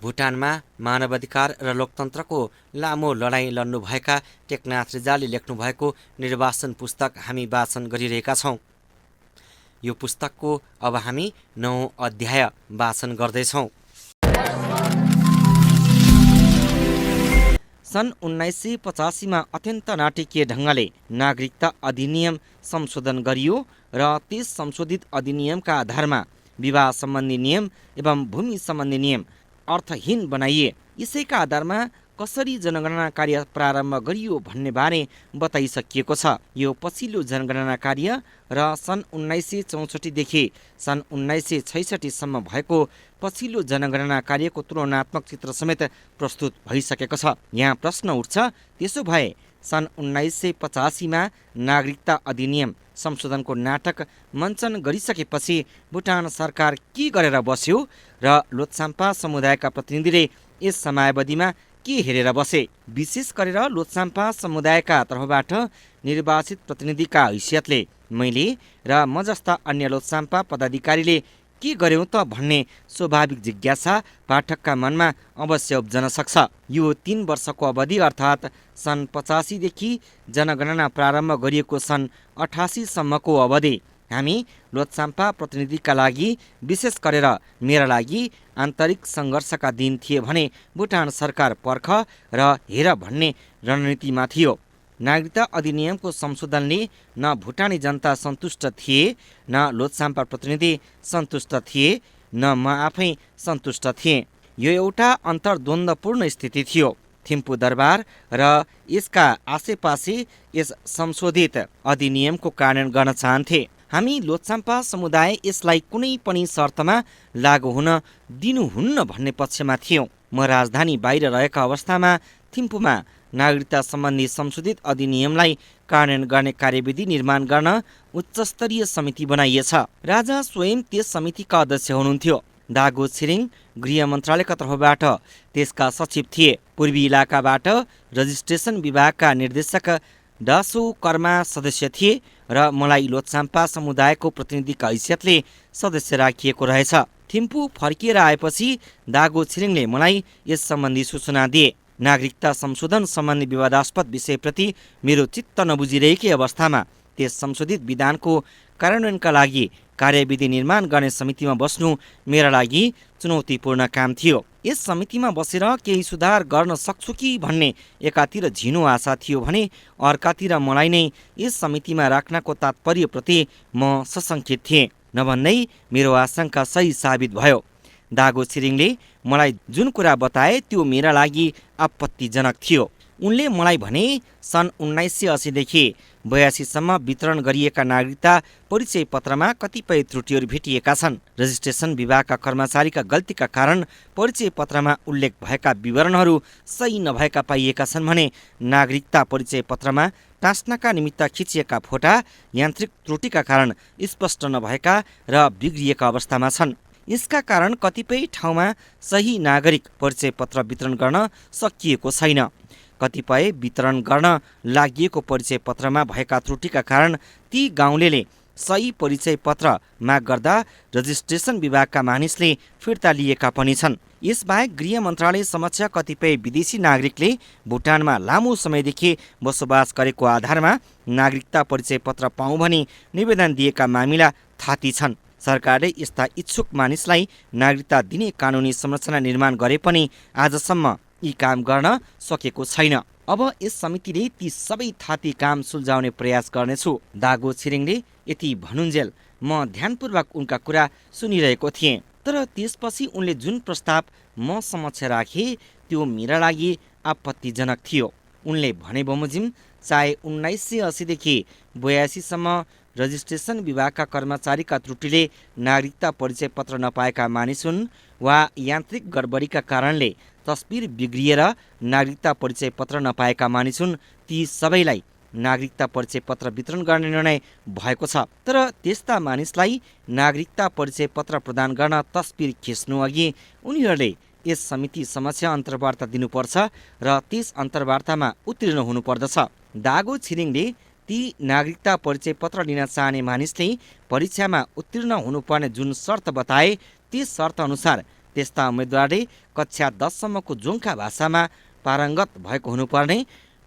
भुटानमा मानवाधिकार र लोकतन्त्रको लामो लडाईँ लड्नुभएका टेकनाथ रिजालले लेख्नुभएको निर्वासन पुस्तक हामी वाचन गरिरहेका छौँ। यो पुस्तकको अब हामी 9औं अध्याय वाचन गर्दैछौँ। सन् 1985मा अत्यन्त नाटकीय ढङ्गले नागरिकता अधिनियम संशोधन गरियो र त्यस संशोधित अधिनियमका आधारमा विवाह सम्बन्धी नियम एवं भूमि सम्बन्धी नियम अर्थहीन बनाइए। यसैका आधारमा कसरी जनगणना कार्य प्रारम्भ गरियो भन्ने बारे बताइसकिएको छ। यो पछिल्लो जनगणना कार्य र सन् 1964 देखि सन् 1966 सम्म भएको पछिल्लो जनगणना कार्यको तुलनात्मक चित्र समेत प्रस्तुत भइसकेको छ। यहाँ प्रश्न उठ्छ, त्यसो भए सन् 1985मा नागरिकता अधिनियम संशोधनको नाटक मञ्चन गरिसकेपछि भुटान सरकार के गरेर बस्यो र लोछाम्पा समुदायका प्रतिनिधिले यस समयावधिमा के हेरेर बसे? विशेष गरेर लोछाम्पा समुदायका तर्फबाट निर्वाचित प्रतिनिधिका हैसियतले मैले र म जस्ता अन्य लोछाम्पा पदाधिकारीले के गर्यौं त भन्ने स्वाभाविक जिज्ञासा पाठकका मनमा अवश्य उब्जन सक्छ। यो 3 वर्षको अवधि अर्थात् सन् 85 देखि जनगणना प्रारम्भ गरिएको सन् 88 सम्मको अवधि हामी लोछाम्पा प्रतिनिधिका लागि, विशेष गरेर मेरा लागि आन्तरिक सङ्घर्षका दिन थिए भने भुटान सरकार पर्ख र हेर भन्ने रणनीतिमा थियो। नागरिकता अधिनियमको संशोधनले न भुटानी जनता सन्तुष्ट थिए, न लोछाम्पा प्रतिनिधि सन्तुष्ट थिए, न म आफै सन्तुष्ट थिएँ। यो एउटा अन्तर्द्वन्द्वपूर्ण स्थिति थियो। थिम्पू दरबार र यसका आसेपासे यस संशोधित अधिनियमको कार्यान्वयन गर्न चाहन्थे। हामी लोछाम्पा समुदाय यसलाई कुनै पनि शर्तमा लागू हुन दिनुहुन्न भन्ने पक्षमा थियौँ। म राजधानी बाहिर रहेका अवस्थामा थिम्पूमा नागरिकता सम्बन्धी संशोधित अधिनियमलाई कार्यान्वयन गर्ने कार्यविधि निर्माण गर्न उच्चस्तरीय समिति बनाइएछ। राजा स्वयं त्यस समितिका अध्यक्ष हुनुहुन्थ्यो। दागो छिरिङ गृह मन्त्रालयका तर्फबाट त्यसका सचिव थिए। पूर्वी इलाकाबाट रजिस्ट्रेसन विभागका निर्देशक डासो कर्मा सदस्य थिए र मलाई लोछाम्पा समुदायको प्रतिनिधिका हैसियतले सदस्य राखिएको रहेछ। थिम्पू फर्किएर आएपछि दागो छिरिङले मलाई यस सम्बन्धी सूचना दिए। नागरिकता संशोधन सम्बन्धी विवादास्पद विषयप्रति मेरो चित्त नबुझिरहेकै अवस्थामा त्यस संशोधित विधानको कार्यान्वयनका लागि कार्यविधि निर्माण गर्ने समितिमा बस्नु मेरा लागि चुनौतीपूर्ण काम थियो। यस समितिमा बसेर केही सुधार गर्न सक्छु कि भन्ने एकातिर झिनो आशा थियो भने अर्कातिर मलाई नै यस समितिमा राख्नको तात्पर्यप्रति म सशङ्कित थिएँ। नभन्दै मेरो आशंका सही साबित भयो। दागो छिरिङले मलाई जुन कुरा बताए त्यो मेरा लागि आपत्तिजनक थियो। उनले मलाई भने सन् 1980 देखि 82 सम्म वितरण गरिएका नागरिकता परिचय पत्रमा कतिपय त्रुटिहरू भेटिएका छन्। रजिस्ट्रेसन विभागका कर्मचारीका गल्तीका कारण परिचय पत्रमा उल्लेख भएका विवरणहरू सही नभएका पाइएका छन् भने नागरिकता परिचय पत्रमा टाँस्नका निमित्त खिचिएका फोटा यान्त्रिक त्रुटिका कारण स्पष्ट नभएका र बिग्रिएका अवस्थामा छन्। यसका कारण कतिपय ठाउँमा सही नागरिक परिचय पत्र वितरण गर्न सकिएको छैन। कतिपय वितरण गर्न लागि परिचय पत्रमा भएका त्रुटिका कारण ती गाउँलेले सही परिचय पत्र माग गर्दा रजिस्ट्रेसन विभागका मानिसले फिर्ता लिएका पनि छन्। यसबाहेक गृह मन्त्रालय समक्ष कतिपय विदेशी नागरिकले भुटानमा लामो समयदेखि बसोबास गरेको आधारमा नागरिकता परिचय पत्र पाउँ भनी निवेदन दिएका मामिला थाती छन्। सरकारले यस्ता इच्छुक मानिसलाई नागरिकता दिने कानुनी संरचना निर्माण गरे पनि आजसम्म यी काम गर्न सकेको छैन। अब यस समितिले ती सबै थाती काम सुल्झाउने प्रयास गर्नेछु। दागो छिरिङले यति भनुन्जेल म ध्यानपूर्वक उनका कुरा सुनिरहेको थिएँ। तर त्यसपछि उनले जुन प्रस्ताव म समक्ष राखे त्यो मेरा लागि आपत्तिजनक थियो। उनले भने बमोजिम चाहे 1980 देखि 82 सम्म रजिस्ट्रेसन विभागका कर्मचारीका त्रुटिले नागरिकता परिचय पत्र नपाएका मानिस हुन् वा यान्त्रिक गडबडीका कारणले तस्बिर बिग्रिएर नागरिकता परिचय पत्र नपाएका मानिस हुन्, ती सबैलाई नागरिकता परिचय पत्र वितरण गर्ने निर्णय भएको छ। तर त्यस्ता मानिसलाई नागरिकता परिचय पत्र प्रदान गर्न तस्बिर खिच्नु अघि उनीहरूले यस समिति समक्ष अन्तर्वार्ता दिनुपर्छ र त्यस अन्तर्वार्तामा उत्तीर्ण हुनुपर्दछ। दागो छिरिङले ती नागरिकता परिचय पत्र लिन चाहने मानिसले परीक्षामा उत्तीर्ण हुनुपर्ने जुन शर्त बताए त्यस शर्त अनुसार त्यस्ता उम्मेदवारले कक्षा 10सम्मको जोङ्खा भाषामा पारङ्गत भएको हुनुपर्ने,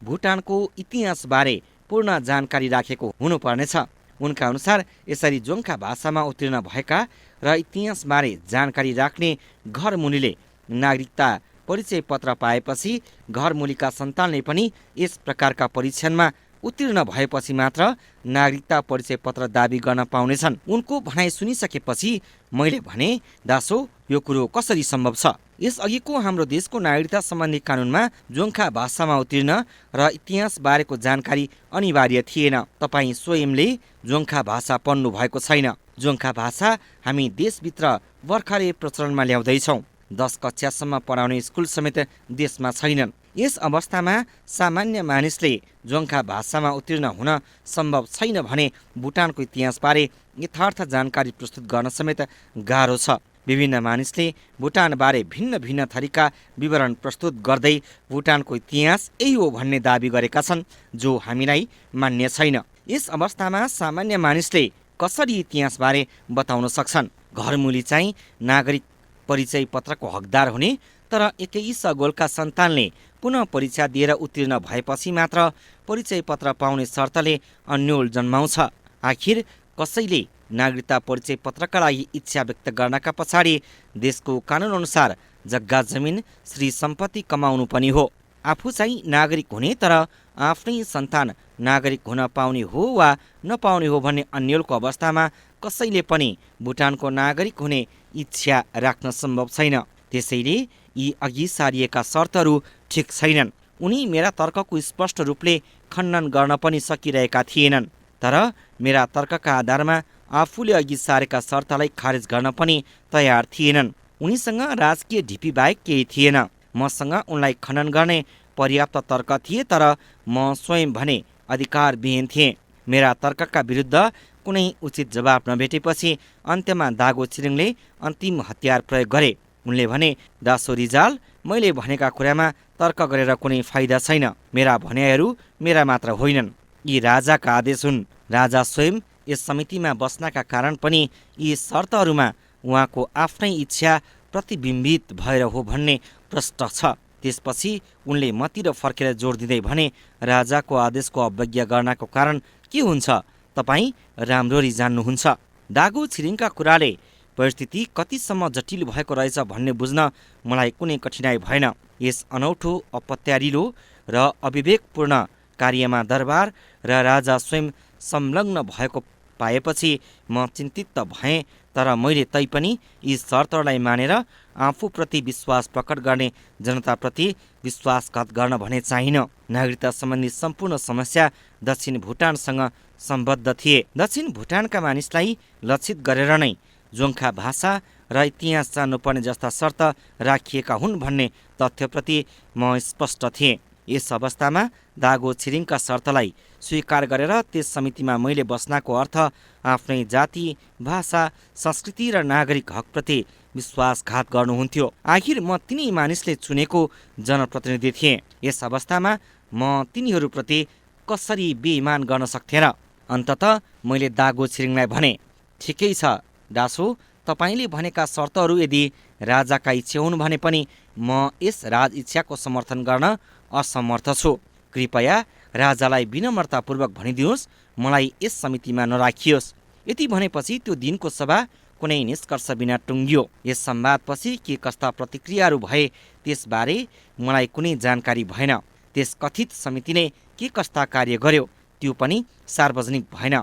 भुटानको इतिहासबारे पूर्ण जानकारी राखेको हुनुपर्नेछ। उनका अनुसार यसरी जोङ्खा भाषामा उत्तीर्ण भएका र इतिहासबारे जानकारी राख्ने घरमुलीले नागरिकता परिचय पत्र पाएपछि घरमुलीका सन्तानले पनि यस प्रकारका परीक्षणमा उत्तीर्ण भएपछि मात्र नागरिकता परिचय पत्र दाबी गर्न पाउनेछन्। उनको भनाइ सुनिसकेपछि मैले भने, दासो यो कुरो कसरी सम्भव छ? यसअघिको हाम्रो देशको नागरिकता सम्बन्धी कानुनमा जोङ्खा भाषामा उत्तीर्ण र इतिहास बारेको जानकारी अनिवार्य थिएन। तपाईँ स्वयंले जोङ्खा भाषा पढ्नु भएको छैन। जोङ्खा भाषा हामी देशभित्र भर्खरै प्रचलनमा ल्याउँदैछौँ। 10 कक्षासम्म पढाउने स्कुल समेत देशमा छैनन्। यस अवस्थामा सामान्य मानिसले जोङ्खा भाषामा उत्तीर्ण हुन सम्भव छैन भने भुटानको इतिहासबारे यथार्थ जानकारी प्रस्तुत गर्न समेत गाह्रो छ। विभिन्न मानिसले भुटानबारे भिन्न भिन्न थरीका विवरण प्रस्तुत गर्दै भुटानको इतिहास यही हो भन्ने दाबी गरेका छन्, जो हामीलाई मान्य छैन। यस अवस्थामा सामान्य मानिसले कसरी इतिहासबारे बताउन सक्छन्? घरमुली चाहिँ नागरिक परिचय पत्रको हकदार हुने, तर 21 सगोलका सन्तानले पुनः परीक्षा दिएर उत्तीर्ण भएपछि मात्र परिचय पत्र पाउने शर्तले अन्यल जन्माउँछ। आखिर कसैले नागरिकता परिचय पत्रका लागि इच्छा व्यक्त गर्नका पछाडि देशको कानुनअनुसार जग्गा जमिन श्री सम्पत्ति कमाउनु पनि हो। आफू चाहिँ नागरिक हुने तर आफ्नै सन्तान नागरिक हुन पाउने हो वा नपाउने हो भन्ने अन्यलको अवस्थामा कसैले पनि भुटानको नागरिक हुने इच्छा राख्न सम्भव छैन। त्यसैले यी अघि सारिएका शर्तहरू ठिक छैनन्। उनी मेरा तर्कको स्पष्ट रूपले खण्डन गर्न पनि सकिरहेका थिएनन्, तर मेरा तर्कका आधारमा आफूले अघि सारेका शर्तलाई खारेज गर्न पनि तयार थिएनन्। उनीसँग राजकीय ढिपी बाहेक केही थिएन। मसँग उनलाई खण्डन गर्ने पर्याप्त तर्क थिए, तर म स्वयं भने अधिकारविहीन थिएँ। मेरा तर्कका विरुद्ध कुनै उचित जवाब नभेटेपछि अन्त्यमा दागो छिरिङले अन्तिम हतियार प्रयोग गरे। उनले भने, दासो रिजाल, मैले भनेका कुरामा तर्क गरेर कुनै फाइदा छैन। मेरा भनाइहरू मेरा मात्र होइनन्, यी राजाका आदेश हुन्। राजा स्वयं यस समितिमा बस्नका कारण पनि यी शर्तहरूमा उहाँको आफ्नै इच्छा प्रतिबिम्बित भएर हो भन्ने प्रष्ट छ। त्यसपछि उनले मतिर फर्केर जोड दिँदै भने, राजाको आदेशको अवज्ञा गर्नको कारण के हुन्छ तपाईँ राम्ररी जान्नुहुन्छ। दागो छिरिङका कुराले परिस्थिति कतिसम्म जटिल भएको रहेछ भन्ने बुझ्न मलाई कुनै कठिनाइ भएन। यस अनौठो, अपत्यारिलो र अविवेकपूर्ण कार्यमा दरबार र राजा स्वयं संलग्न भएको पाएपछि म चिन्तित त भएँ, तर मैले तैपनि यी शर्तहरूलाई मानेर आफूप्रति विश्वास प्रकट गर्ने जनताप्रति विश्वासघात गर्न भने चाहिन। नागरिकता सम्बन्धी सम्पूर्ण समस्या दक्षिण भुटानसँग सम्बद्ध थिए। दक्षिण भुटानका मानिसलाई लक्षित गरेर नै जोङ्खा भाषा र इतिहास जान्नुपर्ने जस्ता शर्त राखिएका हुन् भन्ने तथ्यप्रति म स्पष्ट थिएँ। यस अवस्थामा दागो छिरिङका शर्तलाई स्वीकार गरेर त्यस समितिमा मैले बस्नको अर्थ आफ्नै जाति, भाषा, संस्कृति र नागरिक हकप्रति विश्वासघात गर्नुहुन्थ्यो। आखिर म तिनै मानिसले चुनेको जनप्रतिनिधि थिएँ। यस अवस्थामा म तिनीहरूप्रति कसरी बेइमान गर्न सक्थेँ र? अन्ततः मैले दागो छिरिङलाई भने, ठिकै छ दासो, तपाईँले भनेका शर्तहरू यदि राजाका इच्छा हुन् भने पनि म यस राज इच्छाको समर्थन गर्न असमर्थ छु। कृपया राजालाई विनम्रतापूर्वक भनिदिनुहोस् मलाई यस समितिमा नराखियोस्। यति भनेपछि त्यो दिनको सभा कुनै निष्कर्ष बिना टुङ्गियो। यस संवादपछि के कस्ता प्रतिक्रियाहरू भए त्यसबारे मलाई कुनै जानकारी भएन। त्यस कथित समितिले के कस्ता कार्य गर्यो त्यो पनि सार्वजनिक भएन।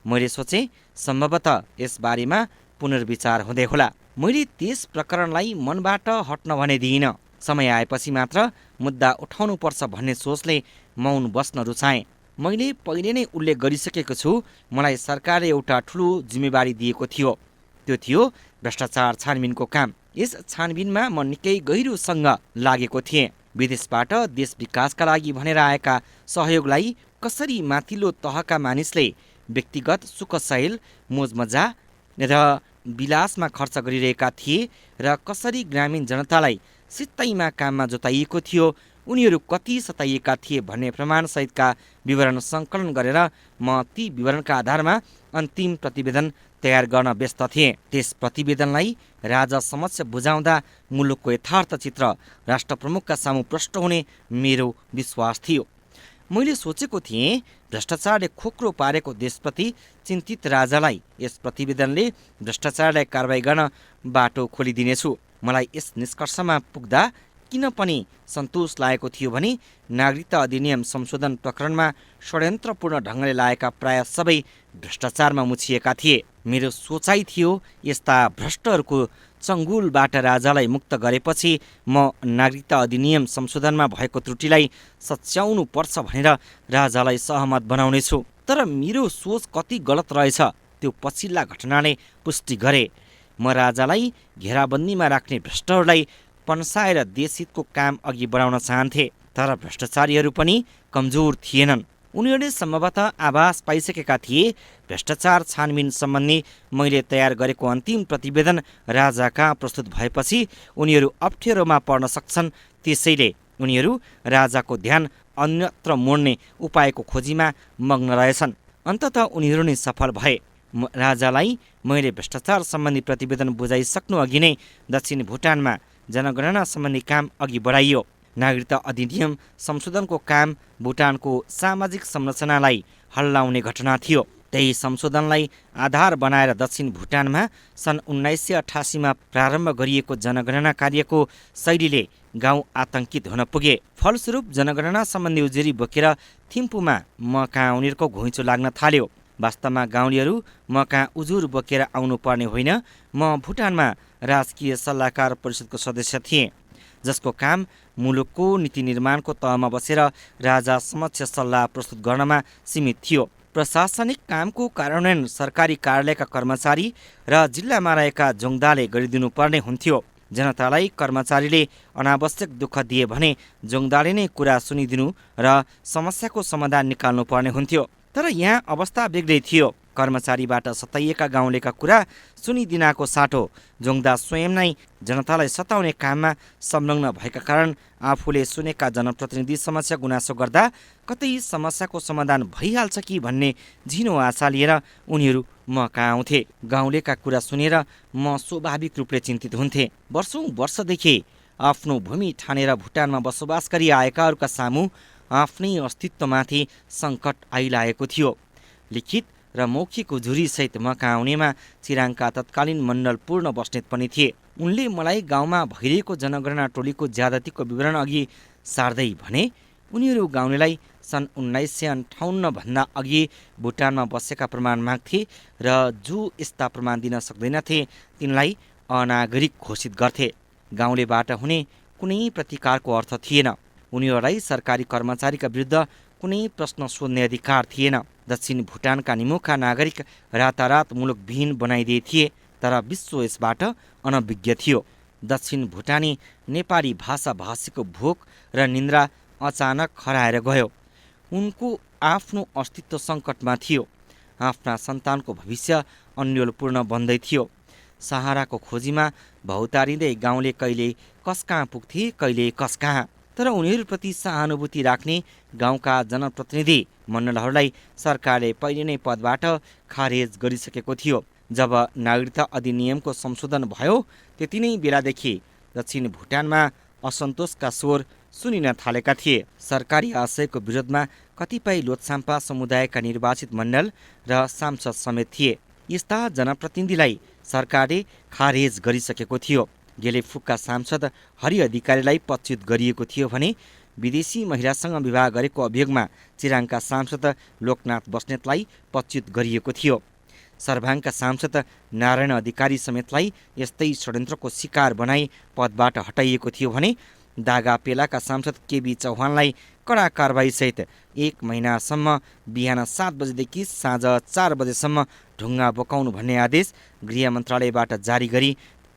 मैले सोचेँ सम्भवतः यसबारेमा पुनर्विचार हुँदै होला। मैले त्यस प्रकरणलाई मनबाट हट्न भने दिइनँ। समय आएपछि मात्र मुद्दा उठाउनुपर्छ भन्ने सोचले मौन बस्न रुचाएँ। मैले पहिले नै उल्लेख गरिसकेको छु, मलाई सरकारले एउटा ठुलो जिम्मेवारी दिएको थियो। त्यो थियो भ्रष्टाचार छानबिनको काम। यस छानबिनमा म निकै गहिरोसँग लागेको थिएँ। विदेशबाट देश विकासका लागि भनेर आएका सहयोगलाई कसरी माथिल्लो तहका मानिसले व्यक्तिगत सुखसहेल, मोजमजा र विलासमा खर्च गरिरहेका थिए र कसरी ग्रामीण जनतालाई सित्तैमा काममा जोताइएको थियो उनीहरू कति सताइएका थिए भन्ने प्रमाणसहितका विवरण सङ्कलन गरेर म ती विवरणका आधारमा अन्तिम प्रतिवेदन तयार गर्न व्यस्त थिएँ। त्यस प्रतिवेदनलाई राजा समक्ष बुझाउँदा मुलुकको यथार्थ चित्र राष्ट्रप्रमुखका सामु प्रष्ट हुने मेरो विश्वास थियो। मैले सोचेको थिएँ भ्रष्टाचारले खोक्रो पारेको देशप्रति चिन्तित राजालाई यस प्रतिवेदनले भ्रष्टाचारलाई कारबाही गर्न बाटो खोलिदिनेछु। मलाई यस निष्कर्षमा पुग्दा किन पनि सन्तोष लागेको थियो भने नागरिकता अधिनियम संशोधन प्रकरणमा षड्यन्त्रपूर्ण ढङ्गले लागेका प्राय सबै भ्रष्टाचारमा मुछिएका थिए। मेरो सोचाइ थियो यस्ता भ्रष्टहरूको चङ्गुलबाट राजालाई मुक्त गरेपछि म नागरिकता अधिनियम संशोधनमा भएको त्रुटिलाई सच्याउनु पर्छ भनेर राजालाई सहमत बनाउनेछु। तर मेरो सोच कति गलत रहेछ त्यो पछिल्ला घटनाले पुष्टि गरे। म राजालाई घेराबन्दीमा राख्ने भ्रष्टहरूलाई पन्साएर देशहितको काम अघि बढाउन चाहन्थे। तर भ्रष्टाचारीहरू पनि कमजोर थिएनन्। उनीहरूले सम्भवतः आभास पाइसकेका थिए भ्रष्टाचार छानबिन सम्बन्धी मैले तयार गरेको अन्तिम प्रतिवेदन राजाका प्रस्तुत भएपछि उनीहरू अप्ठ्यारोमा पर्न सक्छन्। त्यसैले उनीहरू राजाको ध्यान अन्यत्र मोड्ने उपायको खोजीमा मग्न रहेछन्। अन्ततः उनीहरू नै सफल भए। राजालाई मैले भ्रष्टाचार सम्बन्धी प्रतिवेदन बुझाइसक्नु अघि नै दक्षिण भुटानमा जनगणना सम्बन्धी काम अघि बढाइयो। नागरिकता अधिनियम संशोधनको काम भुटानको सामाजिक संरचनालाई हल्लाउने घटना थियो। त्यही संशोधनलाई आधार बनाएर दक्षिण भुटानमा सन् 1988मा प्रारम्भ गरिएको जनगणना कार्यको शैलीले गाउँ आतंकित हुन पुगे। फलस्वरूप जनगणना सम्बन्धी उजुरी बोकेर थिम्पूमा म कहाँ उनीहरूको घुइँचो लाग्न थाल्यो। वास्तवमा गाउँलेहरू म कहाँ उजुर बोकेर आउनुपर्ने होइन, म भुटानमा राजकीय सल्लाहकार परिषदको सदस्य थिएँ, जसको काम मुलुकको नीति निर्माणको तहमा बसेर राजा समक्ष सल्लाह प्रस्तुत गर्नमा सीमित थियो। प्रशासनिक कामको कार्यान्वयन सरकारी कार्यालयका कर्मचारी र जिल्लामा रहेका जोङदाले गरिदिनुपर्ने हुन्थ्यो। जनतालाई कर्मचारीले अनावश्यक दुःख दिए भने जोङदाले नै कुरा सुनिदिनु र समस्याको समाधान निकाल्नुपर्ने हुन्थ्यो। तर यहाँ अवस्था बेग्लै थियो। कर्मचारीबाट सताइएका गाउँलेका कुरा सुनिदिनाको साटो जोङदा स्वयं नै जनतालाई सताउने काममा संलग्न भएका कारण आफूले सुनेका जनप्रतिनिधि समस्या गुनासो गर्दा कतै समस्याको समाधान भइहाल्छ कि भन्ने झिनो आशा लिएर उनीहरू म कहाँ आउँथे। गाउँलेका कुरा सुनेर म स्वाभाविक रूपले चिन्तित हुन्थे। वर्षौँ वर्षदेखि आफ्नो भूमि ठानेर भुटानमा बसोबास गरी आएकाहरूका सामु आफ्नै अस्तित्वमाथि सङ्कट आइलागेको थियो। लिखित र मौखिक उजुरीसहित म कहाँ आउनेमा चिराङका तत्कालीन मण्डल पूर्ण बस्नेत पनि थिए। उनले मलाई गाउँमा भइरहेको जनगणना टोलीको ज्यादतीको विवरण अघि सार्दै भने उनीहरू गाउँलेलाई सन् 1958 भन्दा अघि भुटानमा बसेका प्रमाण माग्थे र जो यस्ता प्रमाण दिन सक्दैनथे तिनलाई अनागरिक घोषित गर्थे। गाउँलेबाट हुने कुनै प्रतिकारको अर्थ थिएन। उनीहरूलाई सरकारी कर्मचारीका विरुद्ध कुनै प्रश्न सोध्ने अधिकार थिएन। दक्षिण भुटानका निमुखा नागरिक रातारात मुलुकविहीन बनाइदिए थिए, तर विश्व यसबाट अनभिज्ञ थियो। दक्षिण भुटानी नेपाली भाषा भाषीको भोक र निन्द्रा अचानक हराएर गयो। उनको आफ्नो अस्तित्व सङ्कटमा थियो। आफ्ना सन्तानको भविष्य अन्योलपूर्ण बन्दै थियो। सहाराको खोजीमा भौतारिँदै गाउँले कहिले कस कहाँ पुग्थे, कहिले कस कहाँ। तर उनीहरूप्रति सहानुभूति राख्ने गाउँका जनप्रतिनिधि मण्डलहरूलाई सरकारले पहिले नै पदबाट खारेज गरिसकेको थियो। जब नागरिकता अधिनियमको संशोधन भयो त्यति नै बेलादेखि दक्षिण भुटानमा असन्तोषका स्वर सुनिन थालेका थिए। सरकारी आशयको विरोधमा कतिपय लोछाम्पा समुदायका निर्वाचित मण्डल र सांसद समेत थिए। यस्ता जनप्रतिनिधिलाई सरकारले खारेज गरिसकेको थियो। गेलेफुका सांसद हरि अधिकारीलाई पदच्युत गरिएको थियो भने विदेशी महिलासँग विवाह गरेको अभियोगमा चिराङका सांसद लोकनाथ बस्नेतलाई पदच्युत गरिएको थियो। सर्भाङका सांसद नारायण अधिकारी समेतलाई यस्तै षड्यन्त्रको शिकार बनाई पदबाट हटाइएको थियो भने दागा पेलाका सांसद केबी चौहानलाई कडा कारबाहीसहित 1 महिनासम्म बिहान 7 बजेदेखि साँझ 4 बजेसम्म ढुङ्गा बोकाउनु भन्ने आदेश गृह मन्त्रालयबाट जारी गरी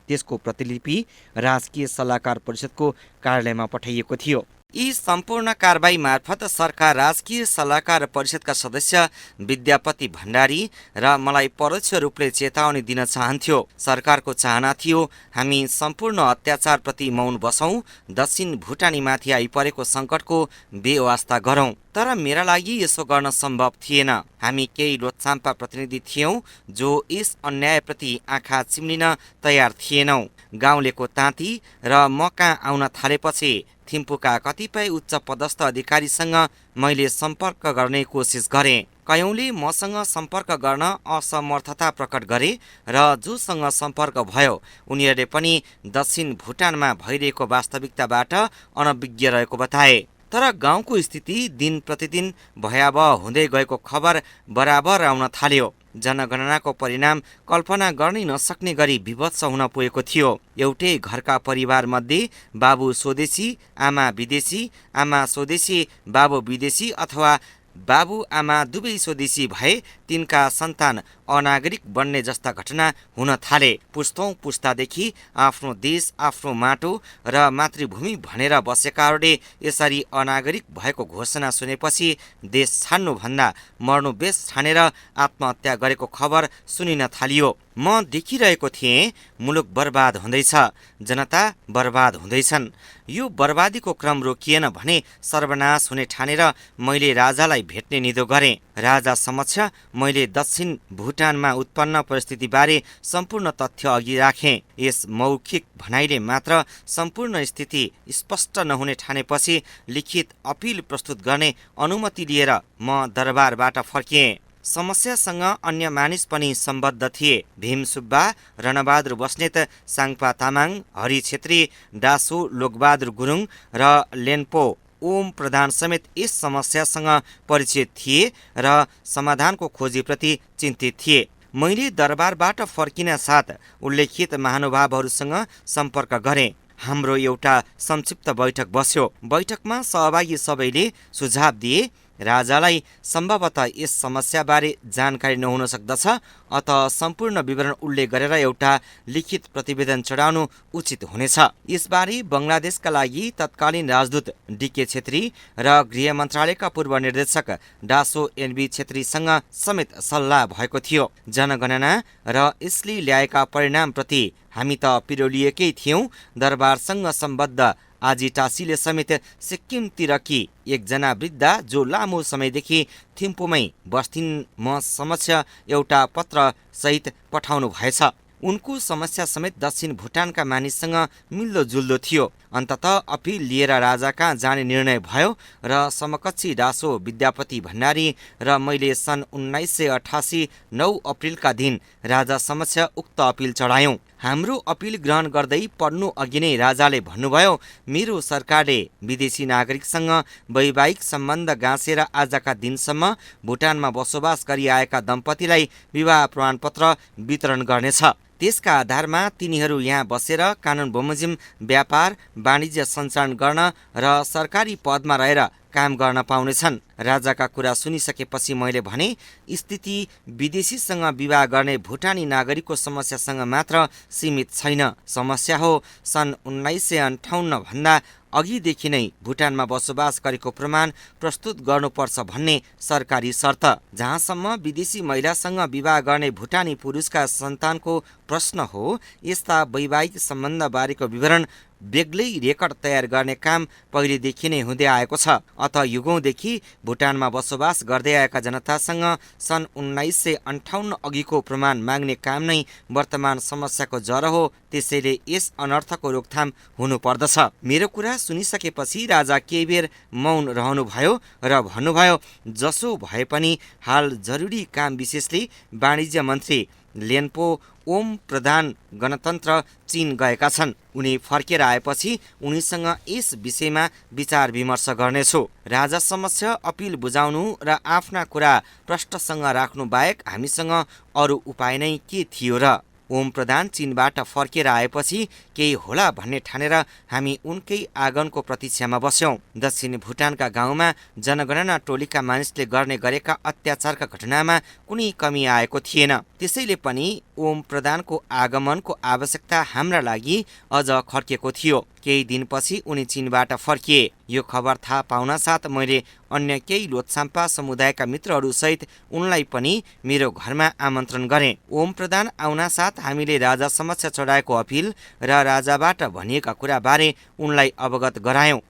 त्यसको प्रतिलिपि राजकीय सल्लाहकार परिषदको कार्यालयमा पठाइएको थियो। यी सम्पूर्ण कारबाही मार्फत सरकार राजकीय सल्लाहकार परिषदका सदस्य विद्यापति भण्डारी र मलाई परोक्ष रूपले चेतावनी दिन चाहन्थ्यो। सरकारको चाहना थियो हामी सम्पूर्ण अत्याचारप्रति मौन बसौं, दक्षिण भुटानीमाथि आइपरेको सङ्कटको बेवास्ता गरौं। तर मेरा लागि यसो गर्न सम्भव थिएन। हामी केही लोछाम्पा प्रतिनिधि थियौं जो यस अन्यायप्रति आँखा चिम्लिन तयार थिएनौं। गाउँलेको ताँती र म कहाँ आउन थालेपछि थिम्पूका कतिपय उच्च पदस्थ अधिकारीसँग मैले सम्पर्क गर्ने कोसिस गरेँ। कयौंले मसँग सम्पर्क गर्न असमर्थता प्रकट गरे र जोसँग सम्पर्क भयो उनीहरूले पनि दक्षिण भुटानमा भइरहेको वास्तविकताबाट अनभिज्ञ रहेको बताए। तर गाउँको स्थिति दिन प्रतिदिन भयावह हुँदै गएको खबर बराबर आउन थाल्यो। जनगणनाको परिणाम कल्पना गर्नै नसक्ने गरी विभत्स हुन पुगेको थियो। एउटै घरका परिवार मध्ये बाबु स्वदेशी, आमा विदेशी, आमा स्वदेशी, बाबु विदेशी अथवा बाबु आमा दुवै स्वदेशी भए तिनका सन्तान अनागरिक बन्ने जस्ता घटना हुन थाले। पुस्तौं पुस्तादेखि आफ्नो देश, आफ्नो माटो र मातृभूमि भनेर बसेकाहरूले यसरी अनागरिक भएको घोषणा सुनेपछि देश छाड्नुभन्दा मर्नु बेस ठानेर आत्महत्या गरेको खबर सुनिन थालियो। म देखिरहेको थिएँ मुलुक बर्बाद हुँदैछ, जनता बर्बाद हुँदैछन्। यो बर्बादीको क्रम रोकिएन भने सर्वनाश हुने ठानेर मैले राजालाई भेट्ने निधो गरेँ। राजा समक्ष मैले दक्षिण भुटानमा उत्पन्न परिस्थितिबारे सम्पूर्ण तथ्य अघि राखेँ। यस मौखिक भनाइले मात्र सम्पूर्ण स्थिति स्पष्ट नहुने ठानेपछि लिखित अपिल प्रस्तुत गर्ने अनुमति लिएर म दरबारबाट फर्किएँ। समस्यासँग अन्य मानिस पनि सम्बद्ध थिए। भीम सुब्बा, रणबहादुर बस्नेत, साङपा तामाङ, हरि छेत्री, डासो लोकबहादुर गुरुङ र लेन्पो ओम प्रधान समेत यस समस्यासँग परिचित थिए र समाधानको खोजीप्रति चिन्तित थिए। मैले दरबारबाट फर्किन साथ उल्लेखित महानुभावहरूसँग सम्पर्क गरेँ। हाम्रो एउटा संक्षिप्त बैठक बस्यो। बैठकमा सहभागी सबैले सुझाव दिए राजालाई सम्भवतः यस समस्याबारे जानकारी नहुन सक्दछ, अत सम्पूर्ण विवरण उल्लेख गरेर एउटा लिखित प्रतिवेदन चढाउनु उचित हुनेछ। यसबारे बङ्गलादेशका लागि तत्कालीन राजदूत डीके छेत्री र गृह मन्त्रालयका पूर्व निर्देशक डासो एनबी छेत्रीसँग समेत सल्लाह भएको थियो। जनगणना र यसले ल्याएका परिणामप्रति हामी त पिरोलिएकै थियौं। दरबारसँग सम्बद्ध आजी टासीले समेत सिक्किमतिरकी एकजना वृद्धा जो लामो समयदेखि थिम्पूमै बस्थिन् म समक्ष एउटा पत्र सहित पठाउनु भएछ। उनको समस्या समेत दक्षिण भुटानका मानिससँग मिल्दोजुल्दो थियो। अन्ततः अपिल लिएर राजा कहाँ जाने निर्णय भयो र समकक्षी डासो विद्यापति भण्डारी र मैले सन् 1988 9 अप्रिलका दिन राजा समक्ष उक्त अपिल चढायौं। हाम्रो अपिल ग्रहण गर्दै पढ्नु अघि नै राजाले भन्नुभयो, मेरो सरकारले विदेशी नागरिकसँग वैवाहिक सम्बन्ध गाँसेर आजका दिनसम्म भुटानमा बसोबास गरिआएका दम्पतिलाई विवाह प्रमाणपत्र वितरण गर्नेछ। त्यसका आधारमा तिनीहरू यहाँ बसेर कानुन बमोजिम व्यापार वाणिज्य सञ्चालन गर्न र सरकारी पदमा रहेर काम गर्न पाउनेछन्। राजाका कुरा सुनिसकेपछि मैले भने, स्थिति विदेशीसँग विवाह गर्ने भुटानी नागरिकको समस्यासँग मात्र सीमित छैन। समस्या हो सन् 1958 भन्दा अघिदेखि नै भुटानमा बसोबास गरेको प्रमाण प्रस्तुत गर्नुपर्छ भन्ने सरकारी शर्त। जहाँसम्म विदेशी महिलासँग विवाह गर्ने भुटानी पुरुषका सन्तानको प्रश्न हो, यस्ता वैवाहिक सम्बन्ध बारेको विवरण बेग्लै रेकर्ड तयार गर्ने काम पहिलेदेखि नै हुँदै आएको छ। अत युगौंदेखि भुटानमा बसोबास गर्दै आएका जनतासँग सन् 1958 अघिको प्रमाण माग्ने काम नै वर्तमान समस्याको जरो हो। त्यसैले यस अनर्थको रोकथाम हुनुपर्दछ। मेरो कुरा सुनिसकेपछि राजा केही बेर मौन रहनुभयो र भन्नुभयो, जसो भए पनि हाल जरुरी काम विशेषले वाणिज्य मन्त्री लेन्पो ओम प्रधान गणतन्त्र चीन गएका छन्। उनी फर्केर आएपछि उनीसँग यस विषयमा विचार विमर्श गर्नेछु। राजा समक्ष अपिल बुझाउनु र आफ्ना कुरा प्रष्टसँग राख्नु बाहेक हामीसँग अरू उपाय नै के थियो र? ओम प्रधान चीनबाट फर्केर आएपछि केही होला भन्ने ठानेर हामी उनकै आगमनको प्रतीक्षामा बस्यौं। दक्षिण भुटानका गाउँमा जनगणना टोलीका मानिसले गर्ने गरेका अत्याचारका घटनामा कुनै कमी आएको थिएन। त्यसैले पनि ओम प्रधानको आगमनको आवश्यकता हाम्रा लागि अझ खर्केको थियो। केही दिनपछि उनी चीनबाट फर्किए। यो खबर थाहा पाउनासाथ मैले अन्य केही लोछाम्पा समुदायका मित्रहरूसहित उनलाई पनि मेरो घरमा आमन्त्रण गरेँ। ओम प्रधान आउनासाथ हामीले राजा समक्ष चढाएको अपिल र राजाबाट भनिएका कुराबारे उनलाई अवगत गरायौँ।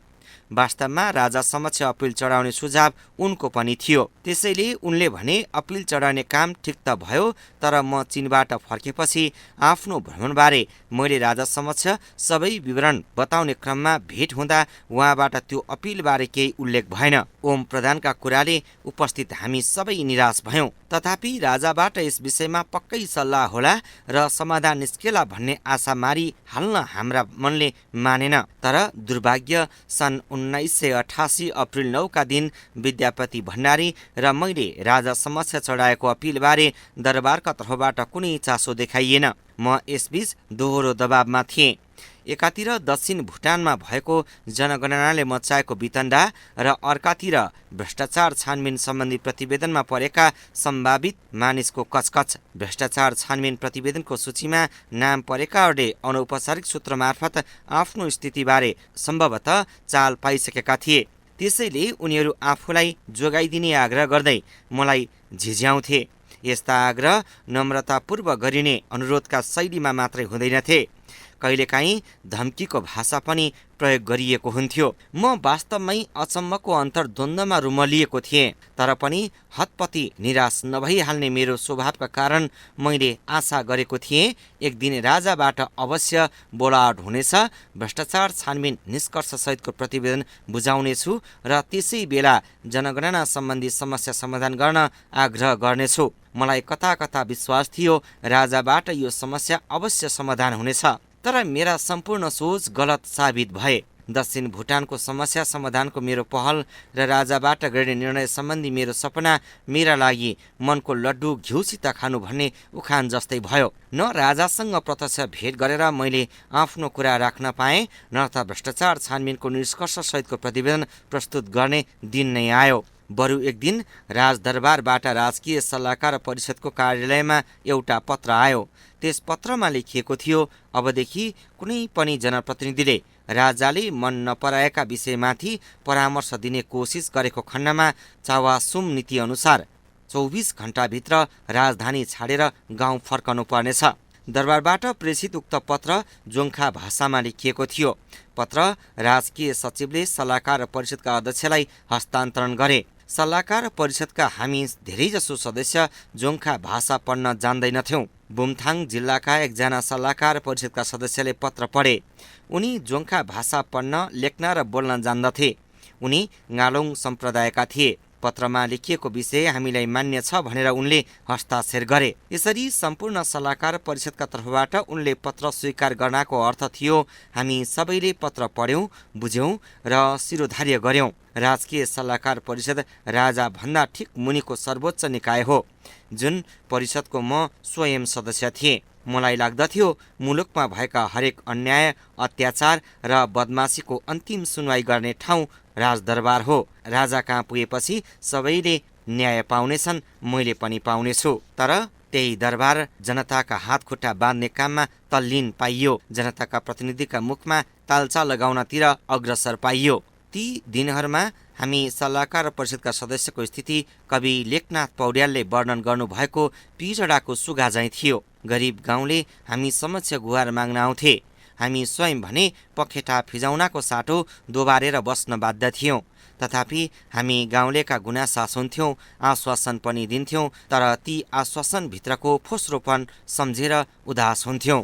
वास्तवमा राजा समक्ष अपिल चढाउने सुझाव उनको पनि थियो। त्यसैले उनले भने अपिल चढाउने काम ठिक त भयो, तर म चीनबाट फर्केपछि आफ्नो भ्रमणबारे मैले राजा समक्ष सबै विवरण बताउने क्रममा भेट हुँदा उहाँबाट त्यो अपिलबारे केही उल्लेख भएन। ओम प्रधानका कुराले उपस्थित हामी सबै निराश भयौँ। तथापि राजाबाट यस विषयमा पक्कै सल्लाह होला र समाधान निस्केला भन्ने आशा मारी हाल्न हाम्रा मनले मानेन। तर दुर्भाग्य सन् 1988 अप्रिल 9 का दिन विद्यापति भण्डारी र मैले राजा समक्ष चढाएको अपिलबारे दरबारका तर्फबाट कुनै चासो देखाइएन। म यसबीच दोहोरो दबावमा थिएँ। एकातिर दक्षिण भुटानमा भएको जनगणनाले मचाएको वितण्डा र अर्कातिर भ्रष्टाचार छानबिन सम्बन्धी प्रतिवेदनमा परेका सम्भावित मानिसको कचकच। भ्रष्टाचार छानबिन प्रतिवेदनको सूचीमा नाम परेकाहरूले अनौपचारिक सूत्र मार्फत आफ्नो स्थितिबारे सम्भवतः चाल पाइसकेका थिए। त्यसैले उनीहरू आफूलाई जोगाइदिने आग्रह गर्दै मलाई झिझ्याउँथे। यस्ता आग्रह नम्रतापूर्वक गरिने अनुरोधका शैलीमा मात्रै हुँदैनथे, कहिलेकाहीँ धम्कीको भाषा पनि प्रयोग गरिएको हुन्थ्यो। म वास्तवमै अचम्मको अन्तर्द्वन्द्वमा रुमलिएको थिएँ। तर पनि हतपति निराश नभइहाल्ने मेरो स्वभावका कारण मैले आशा गरेको थिएँ एक दिन राजाबाट अवश्य बोलावट हुनेछ, भ्रष्टाचार छानबिन निष्कर्षसहितको प्रतिवेदन बुझाउनेछु र त्यसै बेला जनगणना सम्बन्धी समस्या समाधान गर्न आग्रह गर्नेछु। मलाई कता कता विश्वास थियो राजाबाट यो समस्या अवश्य समाधान हुनेछ। तर मेरा सम्पूर्ण सोच गलत साबित भए। दक्षिण भुटानको समस्या समाधानको मेरो पहल र राजाबाट गर्ने निर्णय सम्बन्धी मेरो सपना मेरा लागि मनको लड्डु घिउसित खानु भन्ने उखान जस्तै भयो। न राजासँग प्रत्यक्ष भेट गरेर मैले आफ्नो कुरा राख्न पाएँ, न त भ्रष्टाचार छानबिनको निष्कर्षसहितको प्रतिवेदन प्रस्तुत गर्ने दिन नै आयो। बरु एक दिन राजदरबारबाट राजकीय सल्लाहकार परिषदको कार्यालयमा एउटा पत्र आयो। त्यस पत्रमा लेखिएको थियो, अबदेखि कुनै पनि जनप्रतिनिधिले राजाले मन नपराएका विषयमाथि परामर्श दिने कोसिस गरेको खण्डमा चावासुम नीति अनुसार 24 घण्टाभित्र राजधानी छाडेर गाउँ फर्कनु पर्नेछ। दरबारबाट प्रेषित उक्त पत्र जोङ्खा भाषामा लेखिएको थियो। पत्र राजकीय सचिवले सल्लाहकार परिषदका अध्यक्षलाई हस्तान्तरण गरे। सल्लाहकार परिषदका हामी धेरैजसो सदस्य जोङ्खा भाषा पढ्न जान्दैनथ्यौँ। बुमथाङ जिल्लाका एकजना सल्लाहकार परिषदका सदस्यले पत्र पढे। उनी जोङ्खा भाषा पढ्न, लेख्न र बोल्न जान्दथे। उनी गालोङ सम्प्रदायका थिए। पत्रमा लेखिएको विषय हामीलाई मान्य छ भनेर उनले हस्ताक्षर गरे। यसरी सम्पूर्ण सल्लाहकार परिषदका तर्फबाट उनले पत्र स्वीकार गर्नको अर्थ थियो हामी सबैले पत्र पढ्यौँ, बुझ्यौँ र शिरोधार्य गर्यौँ। राजकीय सल्लाहकार परिषद राजा भन्दा ठिक मुनिको सर्वोच्च निकाय हो, जुन परिषदको म स्वयं सदस्य थिएँ। मलाई लाग्दथ्यो मुलुकमा भएका हरेक अन्याय, अत्याचार र बदमासीको अन्तिम सुनवाई गर्ने ठाउँ राजदरबार हो। राजा कहाँ पुगेपछि सबैले न्याय पाउनेछन्, मैले पनि पाउनेछु। तर त्यही दरबार जनताका हात खुट्टा बाँध्ने काममा तल्लीन पाइयो। जनताका प्रतिनिधिका मुखमा तालचा लगाउनतिर अग्रसर पाइयो। ती दिनहरूमा हामी सल्लाहकार परिषदका सदस्यको स्थिति कवि लेखनाथ पौड्यालले वर्णन गर्नुभएको पिजडाको सुगा झैँ थियो। गरिब गाउँले हामी समक्ष गुहार माग्न आउँथे। हामी स्वयं भने पखेटा फिजाउनाको साटो दोबारेर बस्न बाध्य थियौँ। तथापि हामी गाउँलेका गुनासा सुन्थ्यौँ, आश्वासन पनि दिन्थ्यौँ, तर ती आश्वासनभित्रको फोस्रोपन सम्झेर उदास हुन्थ्यौँ।